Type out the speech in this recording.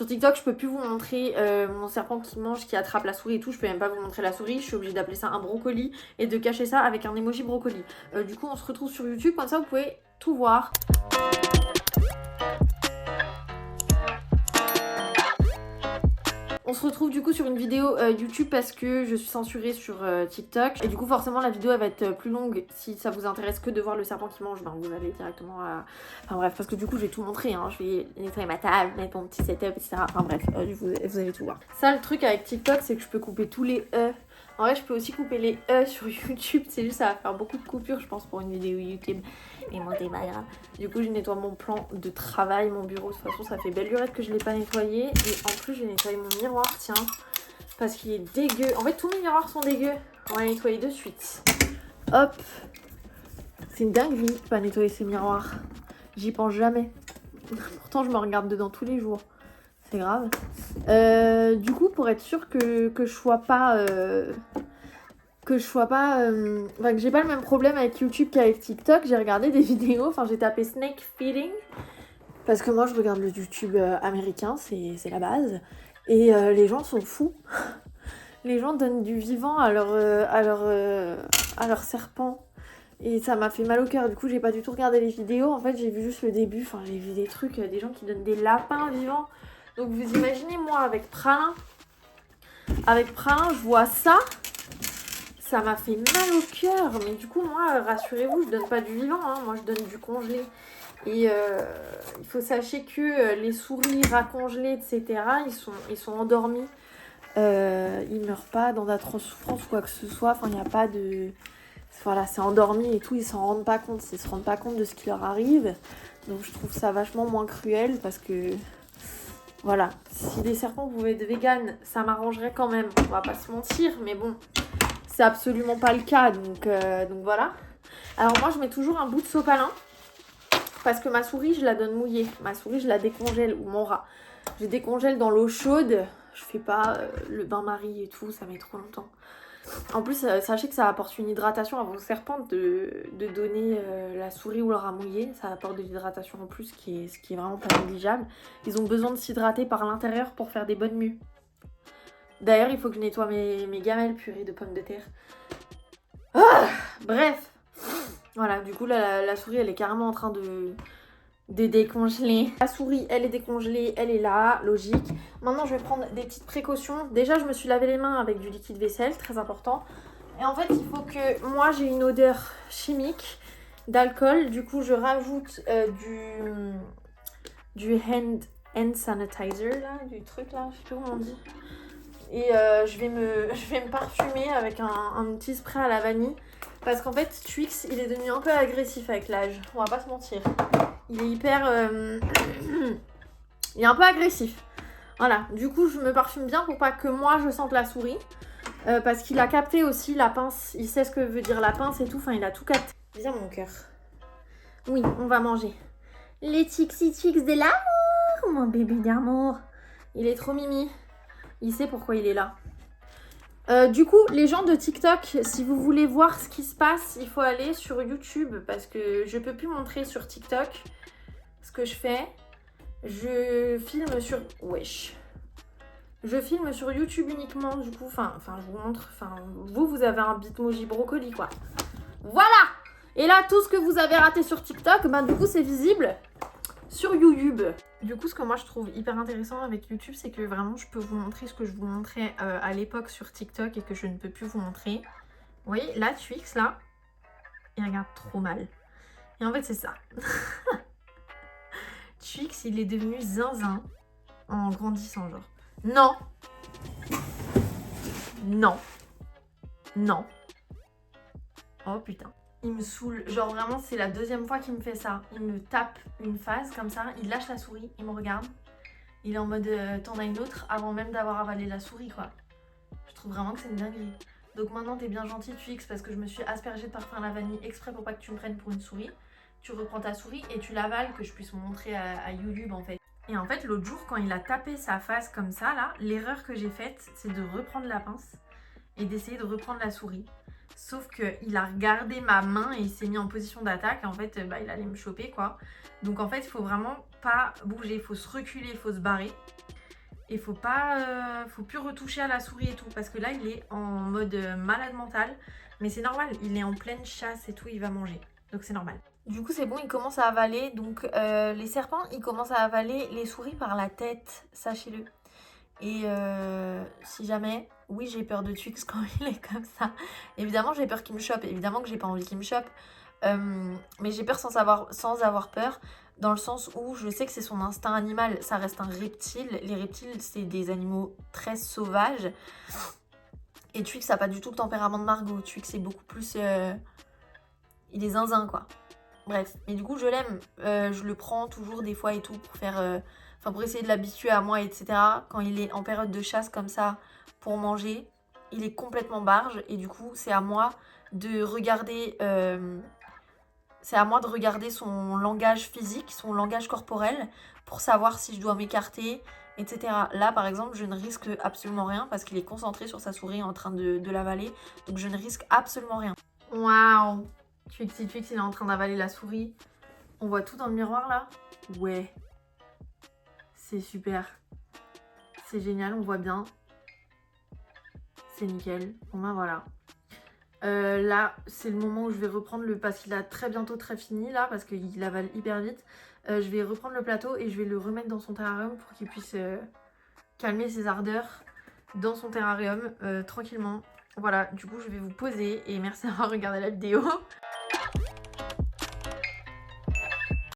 Sur TikTok, je peux plus vous montrer mon serpent qui mange, qui attrape la souris et tout. Je peux même pas vous montrer la souris. Je suis obligée d'appeler ça un brocoli et de cacher ça avec un emoji brocoli. Du coup, on se retrouve sur YouTube. Comme ça, vous pouvez tout voir. On se retrouve du coup sur une vidéo YouTube parce que je suis censurée sur TikTok. Et du coup forcément la vidéo elle va être plus longue. Si ça vous intéresse que de voir le serpent qui mange, ben vous allez directement à... Enfin bref, parce que du coup je vais tout montrer, hein. Je vais nettoyer ma table, mettre mon petit setup, etc. Enfin bref, vous allez tout voir. Ça le truc avec TikTok c'est que je peux couper tous les E. En vrai je peux aussi couper les E sur YouTube. C'est juste ça va faire beaucoup de coupures je pense pour une vidéo YouTube. Mais moi c'est pas grave. Du coup je nettoie mon plan de travail, mon bureau. De toute façon ça fait belle lurette que je l'ai pas nettoyé. Et en plus j'ai nettoyé mon miroir, tiens. Parce qu'il est dégueu. En fait tous mes miroirs sont dégueux. On va les nettoyer de suite. Hop. C'est une dinguerie de pas nettoyer ces miroirs. J'y pense jamais. Pourtant je me regarde dedans tous les jours. C'est grave. Du coup pour être sûre que je sois pas... que j'ai pas le même problème avec YouTube qu'avec TikTok, j'ai regardé des vidéos, enfin j'ai tapé snake feeding parce que moi je regarde le YouTube américain, c'est la base, et les gens sont fous. Les gens donnent du vivant à leur serpent et ça m'a fait mal au cœur. Du coup j'ai pas du tout regardé les vidéos, en fait j'ai vu juste le début, enfin j'ai vu des trucs, des gens qui donnent des lapins vivants. Donc vous imaginez moi avec Pralin, je vois ça. Ça m'a fait mal au cœur, mais du coup moi rassurez-vous, je donne pas du vivant, hein. Moi je donne du congelé. Et il faut sachez que les souris racongelées, etc., ils sont endormis. Ils meurent pas dans d'atroces souffrances ou quoi que ce soit. Enfin, il n'y a pas de... Voilà, c'est endormi et tout, ils s'en rendent pas compte. Ils se rendent pas compte de ce qui leur arrive. Donc je trouve ça vachement moins cruel parce que... Voilà, si les serpents pouvaient être véganes, ça m'arrangerait quand même. On va pas se mentir, mais bon... C'est absolument pas le cas, donc voilà. Alors moi, je mets toujours un bout de sopalin parce que ma souris, je la donne mouillée. Ma souris, je la décongèle, ou mon rat. Je décongèle dans l'eau chaude. Je fais pas le bain-marie et tout, ça met trop longtemps. En plus, sachez que ça apporte une hydratation à vos serpents de donner la souris ou le rat mouillé. Ça apporte de l'hydratation en plus, ce qui est vraiment pas négligeable. Ils ont besoin de s'hydrater par l'intérieur pour faire des bonnes mues. D'ailleurs, il faut que je nettoie mes gamelles purées de pommes de terre. Ah, bref. Voilà, du coup, la souris, elle est carrément en train de décongeler. La souris, elle est décongelée, elle est là, logique. Maintenant, je vais prendre des petites précautions. Déjà, je me suis lavé les mains avec du liquide vaisselle, très important. Et en fait, il faut que... Moi, j'ai une odeur chimique d'alcool. Du coup, je rajoute du hand sanitizer, là, du truc, là, je sais plus comment on dit. Et je vais me parfumer avec un petit spray à la vanille. Parce qu'en fait, Twix, il est devenu un peu agressif avec l'âge. On va pas se mentir. Il est hyper... il est un peu agressif. Voilà. Du coup, je me parfume bien pour pas que moi, je sente la souris. Parce qu'il a capté aussi la pince. Il sait ce que veut dire la pince et tout. Enfin, il a tout capté. Viens, mon cœur. Oui, on va manger. Les Tixi Twix de l'amour, mon bébé d'amour. Il est trop mimi. Il sait pourquoi il est là. Du coup, les gens de TikTok, si vous voulez voir ce qui se passe, il faut aller sur YouTube parce que je peux plus montrer sur TikTok ce que je fais. Je filme sur... Wesh. Je filme sur YouTube uniquement, du coup, enfin, je vous montre, vous avez un bitmoji brocoli, quoi. Voilà. Et là, tout ce que vous avez raté sur TikTok, ben du coup, c'est visible sur YouTube. Du coup, ce que moi je trouve hyper intéressant avec YouTube, c'est que vraiment je peux vous montrer ce que je vous montrais à l'époque sur TikTok et que je ne peux plus vous montrer. Vous voyez, là, Twix, là, il regarde trop mal. Et en fait, c'est ça. Twix, il est devenu zinzin en grandissant, genre. Non. Non. Non. Oh putain. Il me saoule. Genre vraiment, c'est la deuxième fois qu'il me fait ça. Il me tape une phase comme ça, il lâche la souris, il me regarde. Il est en mode t'en as une autre avant même d'avoir avalé la souris, quoi. Je trouve vraiment que c'est une dinguerie. Donc maintenant, t'es bien gentil, Twix, parce que je me suis aspergée de parfum à la vanille exprès pour pas que tu me prennes pour une souris. Tu reprends ta souris et tu l'avales, que je puisse vous montrer à YouTube, en fait. Et en fait, l'autre jour, quand il a tapé sa face comme ça, là, l'erreur que j'ai faite, c'est de reprendre la pince et d'essayer de reprendre la souris. Sauf qu'il a regardé ma main et il s'est mis en position d'attaque. En fait, il allait me choper, quoi. Donc en fait, il faut vraiment pas bouger. Il faut se reculer, il faut se barrer. Et faut plus retoucher à la souris et tout. Parce que là, il est en mode malade mental. Mais c'est normal, il est en pleine chasse et tout, il va manger. Donc c'est normal. Du coup, c'est bon, il commence à avaler. Donc les serpents, ils commencent à avaler les souris par la tête, sachez-le. Et si jamais, oui, j'ai peur de Twix quand il est comme ça. Évidemment, j'ai peur qu'il me chope. Évidemment que j'ai pas envie qu'il me chope. Mais j'ai peur sans avoir peur. Dans le sens où je sais que c'est son instinct animal. Ça reste un reptile. Les reptiles, c'est des animaux très sauvages. Et Twix n'a pas du tout le tempérament de Margot. Twix est beaucoup plus... il est zinzin, quoi. Bref. Mais du coup, je l'aime. Je le prends toujours des fois et tout pour faire... pour essayer de l'habituer à moi, etc. Quand il est en période de chasse comme ça, pour manger, il est complètement barge. Et du coup, c'est à moi de regarder... son langage physique, son langage corporel, pour savoir si je dois m'écarter, etc. Là, par exemple, je ne risque absolument rien parce qu'il est concentré sur sa souris en train de l'avaler. Donc, je ne risque absolument rien. Waouh! Twix, il est en train d'avaler la souris. On voit tout dans le miroir, là? Ouais. C'est super. C'est génial, on voit bien. C'est nickel. Bon ben voilà. Là, c'est le moment où je vais reprendre parce qu'il a très fini là, parce qu'il avale hyper vite. Je vais reprendre le plateau et je vais le remettre dans son terrarium pour qu'il puisse calmer ses ardeurs dans son terrarium tranquillement. Voilà, du coup je vais vous poser et merci d'avoir regardé la vidéo.